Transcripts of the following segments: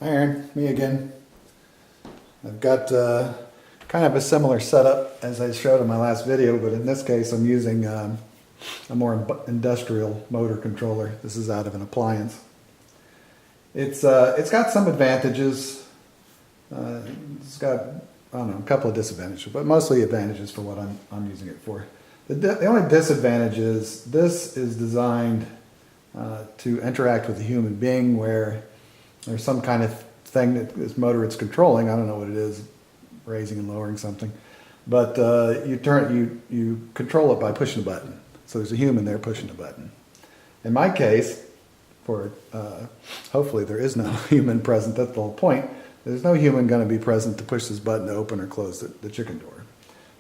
Hi Aaron, me again. I've got kind of a similar setup as I showed in my last video, but in this case I'm using a more industrial motor controller. This is out of an Appliance. It's got some advantages. It's got, I don't know, a couple of disadvantages, but mostly advantages for what I'm using it for. The only disadvantage is this is designed to interact with a human being, where there's some kind of thing that this motor it's controlling. I don't know what it is, raising and lowering something, but you control it by pushing a button. So there's a human there pushing a button. In my case, hopefully there is no human present. That's the whole point. There's no human going to be present to push this button to open or close the chicken door.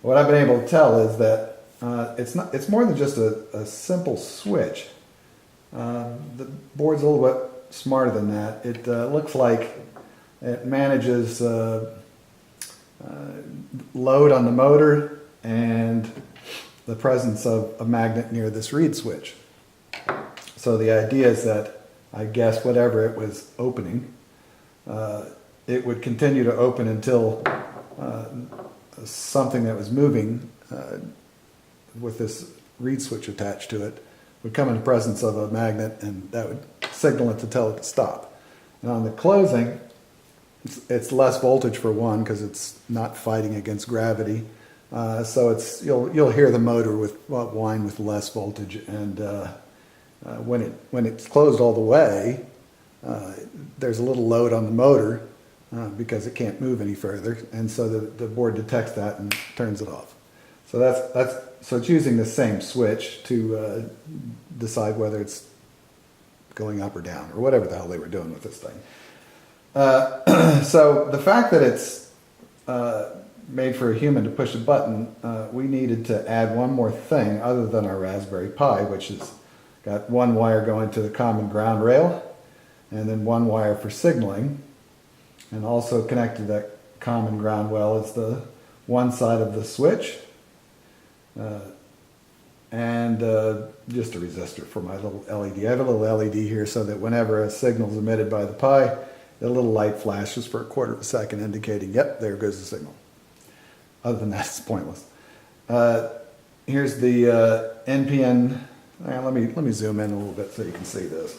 What I've been able to tell is that it's more than just a simple switch. The board's a little bit smarter than that. It looks like it manages load on the motor and the presence of a magnet near this reed switch. So the idea is that, I guess, whatever it was opening, it would continue to open until something that was moving with this reed switch attached to it would come in the presence of a magnet, and that would signal it to tell it to stop. And on the closing, it's less voltage for one, because it's not fighting against gravity. So you'll hear the motor whine with less voltage, and when it's closed all the way, there's a little load on the motor because it can't move any further, and so the board detects that and turns it off. So so it's using the same switch to decide whether it's going up or down, or whatever the hell they were doing with this thing. So the fact that it's made for a human to push a button, we needed to add one more thing other than our Raspberry Pi, which has got one wire going to the common ground rail, and then one wire for signaling. And also connected to that common ground well is the one side of the switch, and just a resistor for my little LED. I have a little LED here so that whenever a signal is emitted by the Pi, a little light flashes for a quarter of a second indicating, yep, there goes the signal. Other than that, it's pointless. Here's the NPN. Let me zoom in a little bit so you can see this.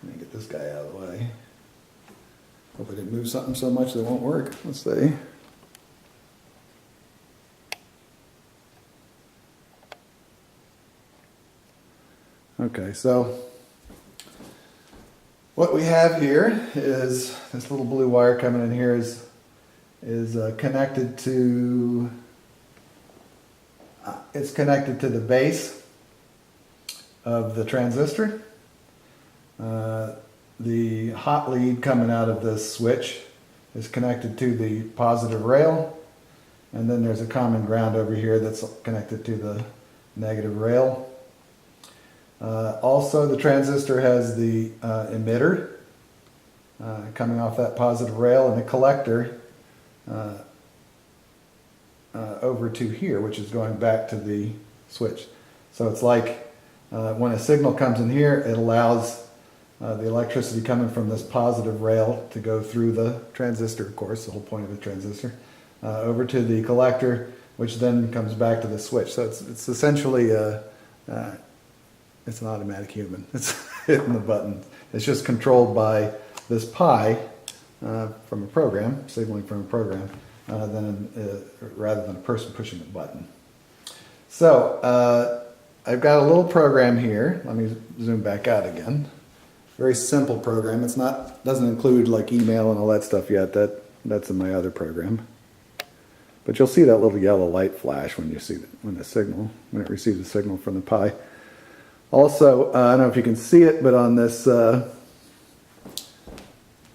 Let me get this guy out of the way. Hope I didn't move something so much that it won't work. Let's see. Okay, so what we have here is this little blue wire coming in here is connected to it's connected to the base of the transistor. The hot lead coming out of this switch is connected to the positive rail, and then there's a common ground over here that's connected to the negative rail. Also, the transistor has the emitter coming off that positive rail, and the collector over to here, which is going back to the switch. So it's like when a signal comes in here, it allows the electricity coming from this positive rail to go through the transistor, of course, the whole point of the transistor, over to the collector, which then comes back to the switch. So it's essentially it's an automatic human. It's hitting the button. It's just controlled by this Pi from a program, signaling from a program, rather than a person pushing a button. So I've got a little program here. Let me zoom back out again. Very simple program. Doesn't include like email and all that stuff yet. That's in my other program. But you'll see that little yellow light flash when it receives a signal from the Pi. Also, I don't know if you can see it, but on this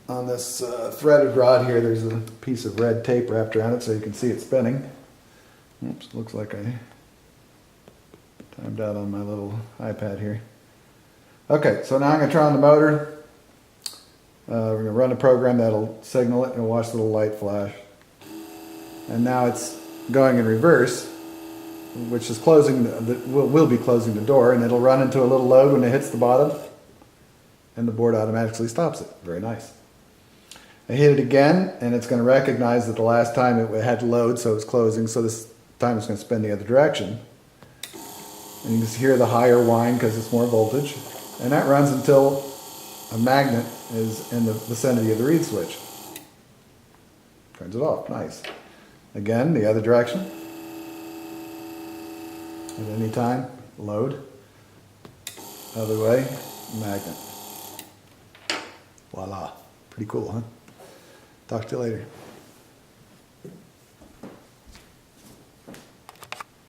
threaded rod here, there's a piece of red tape wrapped around it so you can see it spinning. Oops, looks like I timed out on my little iPad here. Okay, so now I'm going to turn on the motor. We're going to run a program that'll signal it, and watch the little light flash. And now it's going in reverse, which is will be closing the door, and it'll run into a little load when it hits the bottom, and the board automatically stops it. Very nice. I hit it again, and it's going to recognize that the last time it had to load, so it's closing, so this time it's going to spin the other direction. And you can hear the higher whine because it's more voltage. And that runs until a magnet is in the vicinity of the reed switch. Turns it off. Nice. Again, the other direction. At any time, load. Other way, magnet. Voila. Pretty cool, huh? Talk to you later.